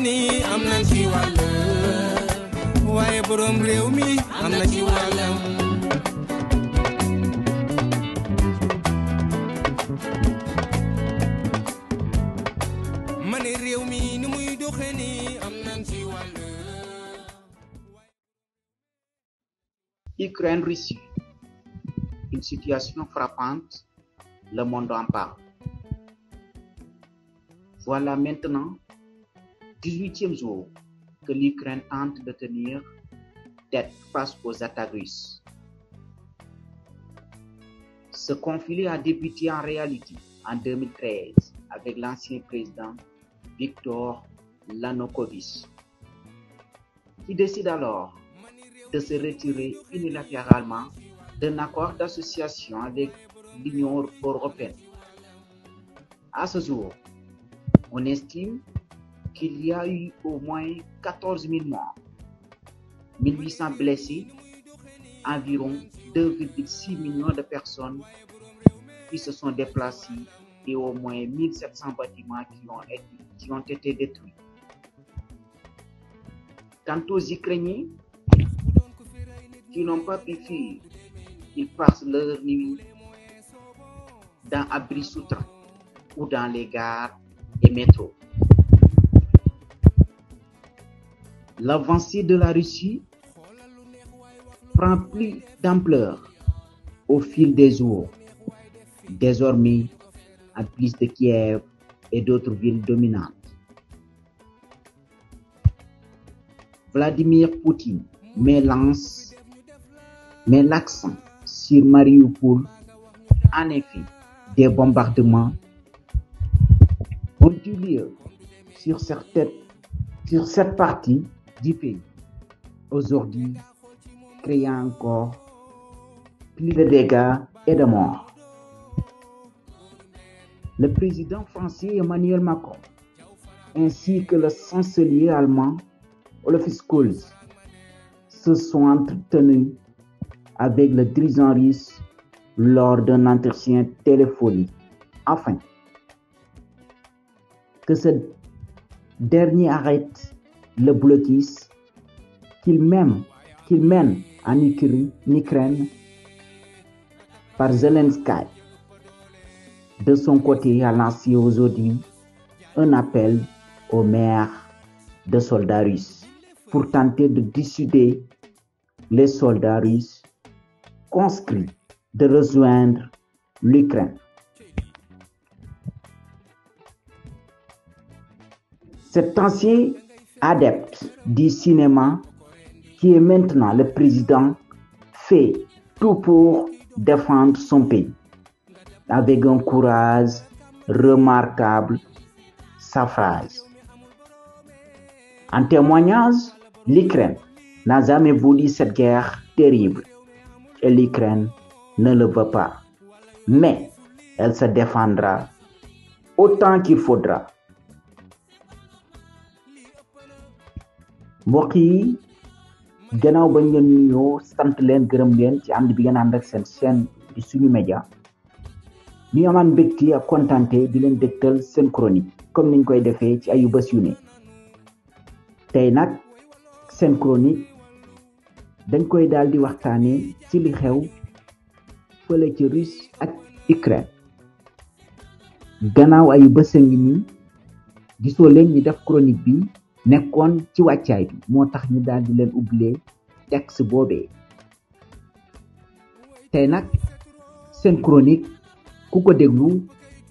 ni am nañ ci wàll waaye borom réew mi am na ci wàllam. ma ne réew mi ni muy doxe ni am nañ ci wàll. Ukraine-Russie, une situation frappante, le monde en parle. Voilà maintenant 18e jour que l'Ukraine tente de tenir tête face aux attaques russes. Ce conflit a débuté en réalité en 2013 avec l'ancien président Viktor Yanukovych, qui décide alors de se retirer unilatéralement d'un accord d'association avec l'Union européenne. À ce jour, on estime qu'il y a eu au moins 14 000 morts, 1800 blessés, environ 2,6 millions de personnes qui se sont déplacées et au moins 1700 bâtiments qui ont été détruits. Quant aux Ukrainiens qui n'ont pas pu fuir, ils passent leur nuit dans abris souterrains ou dans les gares et métros. L'avancée de la Russie prend plus d'ampleur au fil des jours. Désormais, en plus de Kiev et d'autres villes dominantes. Vladimir Poutine met l'accent sur Mariupol. En effet, des bombardements ont eu lieu sur cette partie du pays. Aujourd'hui, créant encore plus de dégâts et de morts. Le président français Emmanuel Macron ainsi que le chancelier allemand Olaf Scholz se sont entretenus avec le dirigeant russe lors d'un entretien téléphonique afin que ce dernier arrête le blocus qu'il mène en Ukraine par Zelensky. De son côté, a lancé aujourd'hui un appel aux maires de soldats russes pour tenter de dissuader les soldats russes conscrits de rejoindre l'Ukraine. Cet ancien adepte du cinéma, qui est maintenant le président, fait tout pour défendre son pays avec un courage remarquable. Sa phrase. En témoignage, l'Ukraine n'a jamais voulu cette guerre terrible et l'Ukraine ne le veut pas. Mais elle se défendra autant qu'il faudra. mbokk yi gannaaw ba ngeen nuyoo sant leen gërëm leen ci ànd bi ngeen ànd ak seen chaîne di suñu média ñu amaan mbégte ak kontaante di leen dégtal seen chronique comme niñ koy defee ci ayu bés yu ne tey nag seen chronique dañ koy daal di waxtaane ci li xew fële ci Russie ak Ukraine gannaaw ayu bés a ngi nii gisoo leen ñi def chronique bi nekkoon ci wàccaay bi moo tax ñu daal di leen ubbilee texte boobee tey nag seen chronique ku ko déglu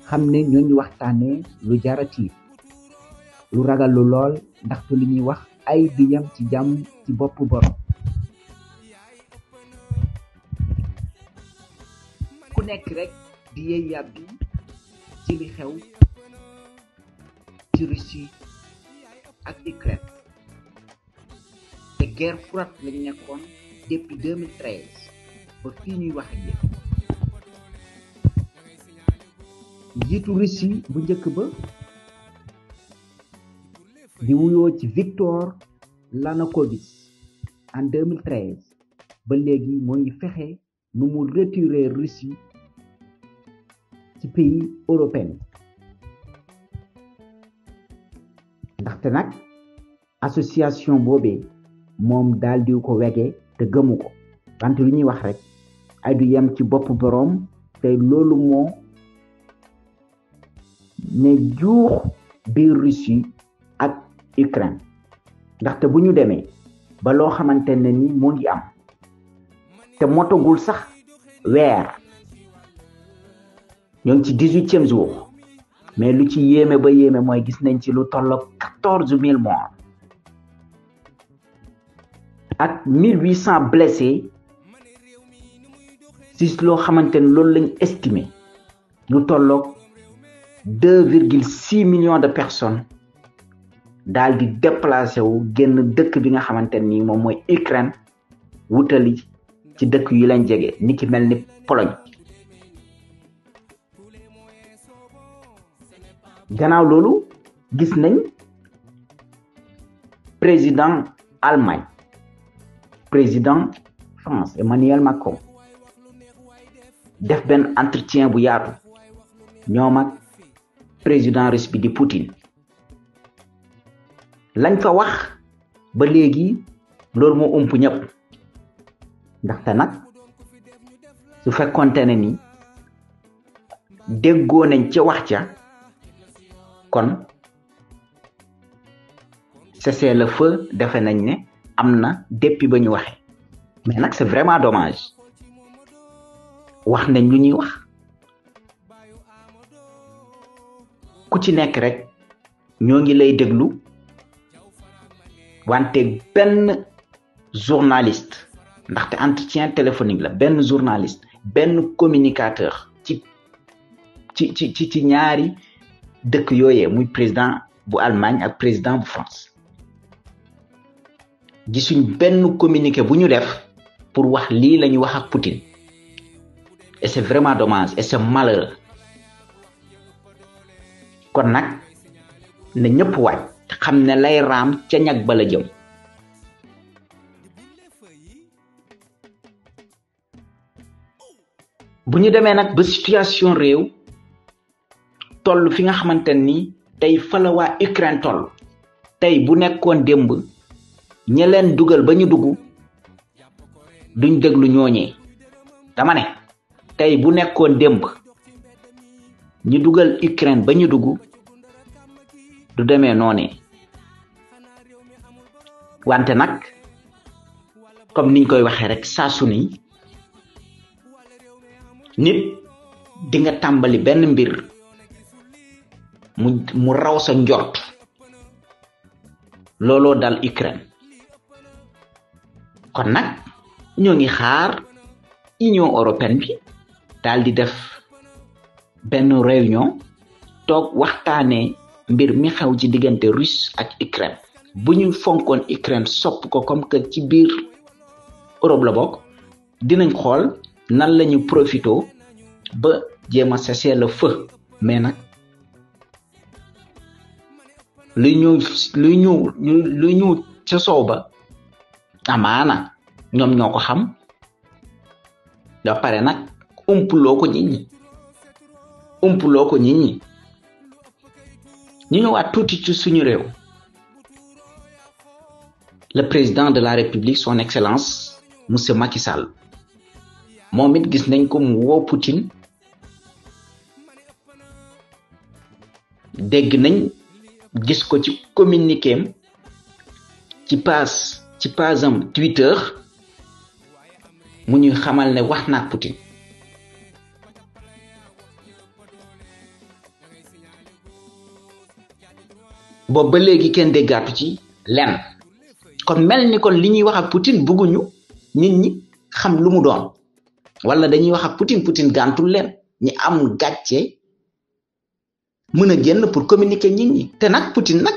xam ne ñooñu waxtaanee lu jarati lu ragal lu lool ndaxte lu ñuy wax ay du yem ci jàmm ci bopp borom ku nekk rek di yey yàbbi ci li xew ci Russie ak Ukraine te guerre froide lañ nekkoon depuis 2013 ba fii ñuy wax ak yéen njiitu Russie bu njëkk ba di wuyoo ci Viktor Yanukovych en 2013 ba léegi moo ngi fexe nu mu retirer Russie ci pays européen ndaxte nag association boobee moom daal di ko wege te gëmu ko wante lu ñuy wax rek ay du yem ci bopp boroom te loolu moo ne juux biir Russie ak Ukraine ndaxte bu ñu demee ba loo xamante ne ni moo ngi am te motagul sax weer ñoo ngi ci 18e jour mais lu ci yéeme ba yéeme mooy gis nañ ci lu tolloog 14 000 morts ak 1800 blessés si loo xamante ne loolu lañ estimé ñu tolloog 2,6 millions de personnes daal di déplacé wu génn dëkk bi nga xamante ni moom mooy Ukraine wutali ci dëkk yu leen jege ni ki mel ni Pologne gannaaw loolu gis nañ président Allemagne président France Emmanuel Macron def benn entretien bu yaatu ñoom ak président russe bi di Poutine lañ fa wax ba léegi loolu moo ump ñëpp ndaxte nag su fekkonte ne ni déggoo nañ ca wax ca kon cessez-le-feu defe nañ ne am na depuis ba ñu waxee mais nag c'est vraiment dommage wax nañ lu ñuy wax ku ci nekk rek ñoo ngi lay déglu wante benn journaliste ndaxte entretien téléphonique la benn journaliste benn communicateur ci ñaari dëkk yooyee muy président bu Allemagne ak président bu France gisuñ benn communiqué bu ñu def pour wax lii la ñu wax ak Poutine et c'est vraiment dommage et c'est malheureux kon nag ne ñëpp waaj xam ne lay raam ca ñag ba la jëm bu ñu demee nag ba situation réew toll fi nga xamante ni tey fa la waa Ukraine toll tey bu nekkoon démb ña leen dugal ba ñu dugg duñ déglu ñooñee dama ne tey bu nekkoon démb ñu dugal Ukraine ba ñu dugg du demee noonee wante nag comme niñ koy waxee rek saa su ni nit di nga tàmbali benn mbir mu raw sa njort looloo dal Ukraine kon nag ñoo ngi xaar Union européenne bi daal di def benn réunion toog waxtaanee mbir mi xew ci diggante Russe ak Ukraine bu ñu fonkoon Ukraine sopp ko comme que ci biir Europe la bokk dinañ xool nan la ñu profito ba jéem a cesser le feu mais nag luy ñu ca soow ba amaana ñoom ñoo ko xam da pare nag umpuloo ko nit ñi ñu ñëwaat tuuti ci suñu réew le président de la République son excellence monsieur Macky Sall moom it gis nañ ko mu woo Poutine dégg nañ gis ko ci communiquéem ci page am Twitter mu ñuy xamal ne wax na Poutine boobu ba léegi kenn déggaatu ci lenn kon mel ni kon li ñuy wax ak Poutine bëgguñu nit ñi xam lu mu doon wala dañuy wax ak Poutine gàntul leen ñi am gàcce mën a génn pour communiquer nit ñi te nag Poutine nag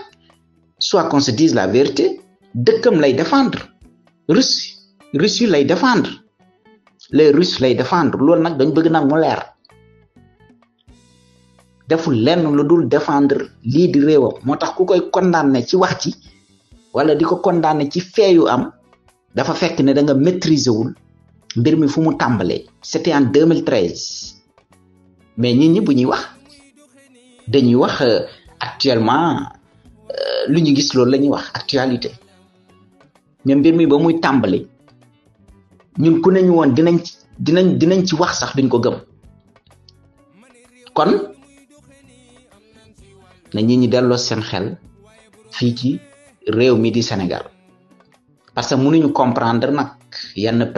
soit qu'on se dise la vérité dëkkam lay défendre Russie lay défendre les Russes lay défendre loolu nag dañ bëgg nag mu leer deful lenn lu dul défendre lii di réewam moo tax ku koy condamné ci wax ci wala di ko condamné ci feeyu am dafa fekk ne da nga maîtriser wul mbir mi fu mu tàmbalee c'était en 2013 mais nit ñi bu ñuy wax dañuy wax actuellement lu ñu gis loolu la ñuy wax actualité mais mbir mi ba muy tàmbali ñun ku nañu woon dinañ ci wax sax duñ ko gëm kon na ñi delloo seen xel fii ci réew mi di Sénégal parce que mënuñu comprendre nag yenn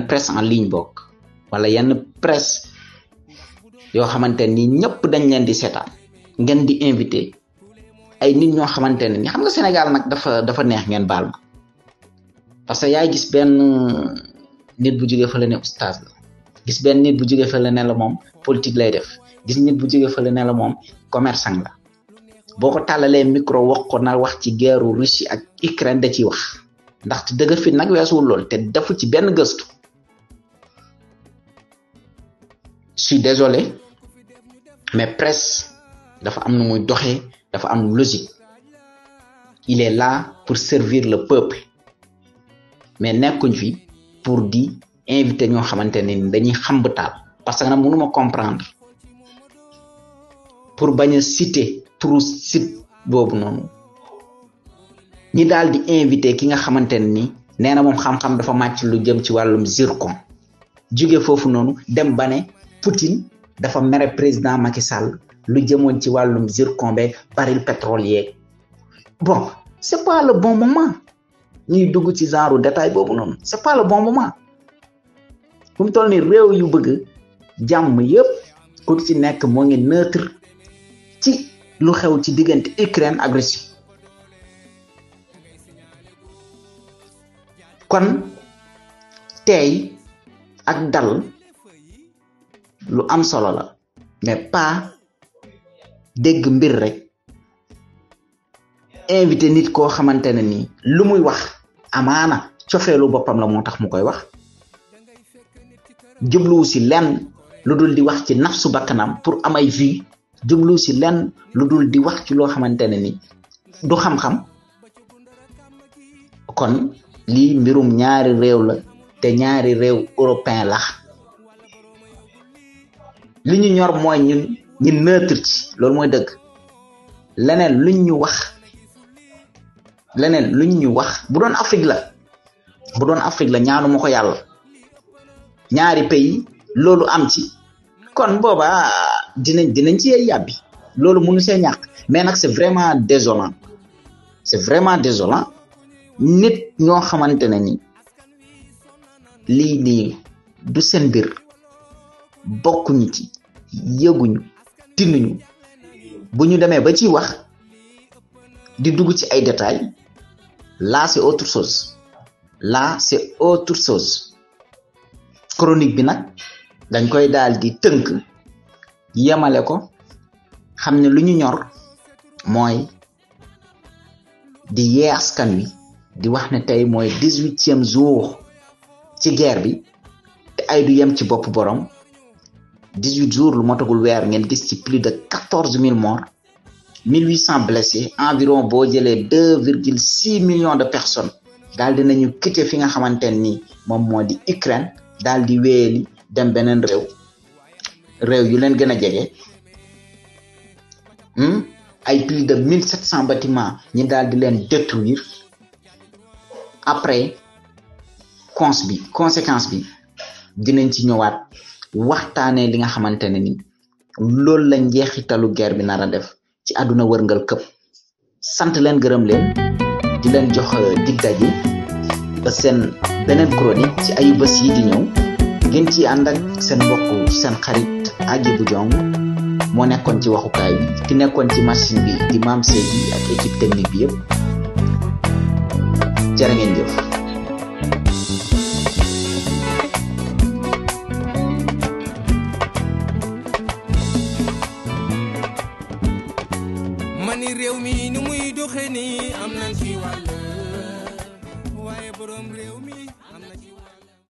presse en ligne bokk wala yenn presse yoo xamante ni ñëpp dañ leen di seetaan ngeen di invité ay nit ñoo xamante ne ni xam nga Sénégal nag dafa neex ngeen baal ma parce que yaay gis benn nit bu jógee fële ne oustaz la gis benn nit bu jógee fële ne la moom politique lay def gis nit bu jógee fële ne la moom commerçant la boo ko tàllalee micro wax ko na wax ci guerre Russie ak Ukraine da ciy wax ndaxte dëgg fi nag weesuwul lool te defu ci benn gëstu je suis désolé mais presse dafa am nu muy doxee dafa am logique il est là pour servir le peuple mais nekkuñ fi pour di inviter ñoo xamante ne dañuy xambataal parce que nag mënuma comprendre pour bañ a citer turu site boobu noonu ñi daal di invité ki nga xamante ne ni nee na moom xam-xam dafa màcc lu jëm ci wàllum zircon jóge foofu noonu dem ba ne Poutine dafa mere président Macky Sall lu jëmoon ci wàllum zircon beeg baril pétrole yeeg bon c'est pas le bon moment ñuy dugg ci genre détail boobu noonu c'est pas le bon moment fu mu toll ni réew yu bëgg jàmm yëpp ku ci nekk moo ngi neutre ci lu xew ci diggante Ukraine ak Russie kon tey ak dal lu am solo la mais pas dégg mbir rek invité nit koo xamante ne ni lu muy wax amaana cofeelu boppam la moo tax mu koy wax jubluwu si lenn lu dul di wax ci nafsu bakkanam pour am ay vie jubluwu si lenn lu dul di wax ci loo xamante ne ni du xam-xam kon lii mbirum ñaari réew la te ñaari réew européen la li ñu ñor mooy ñun ñu neutre ci loolu mooy dëgg leneen luñ ñu wax bu doon Afrique la ñaanu ma ko yàlla ñaari pays loolu am ci kon booba dinañ ci yàbbi loolu mënu see ñàkk mais nag c'est vraiment désolant nit ñoo xamante ne ni lii nii du seen mbir bokkuñu ci yëguñu tinuñu bu ñu demee ba ci wax di dugg ci ay détails là c'est autre chose chronique bi nag dañ koy daal di tënk yemale ko xam ne lu ñu ñor mooy di yee askan wi di wax ne tey mooy 18e jour ci guerre bi te ay du yem ci bopp borom 18 jours lu motagul weer ngeen gis ci plus de 14 000 morts 1800 blessés environ boo jëlee 2,6 millions de personnes daal dinañu quitté fi nga xamante ni moom moo di Ukraine daal di wéyali dem beneen réew yu leen gën a jege ay plus de 1700 bâtiments ñi daal di leen détruire après conséquence bi dinañ ci ñëwaat waxtaanee li nga xamante ne ni loolu la njeexitalu guerre bi nar a def ci àdduna wërngal këpp sant leen gërëm leen di leen jox dig daje ba seen beneen chronique ci ayu bés yi di ñëw ngeen ci ànd ak seen mbokk seen xarit Hadjibou Diong moo nekkoon ci waxukaay bi ki nekkoon ci machine bi di Mame Seydi ak équipe technique bi yëpp jërë ngeen jëf. mani réew mi ni muy doxe ni am nañ ci wàll waaye borom réew mi am na ci wàll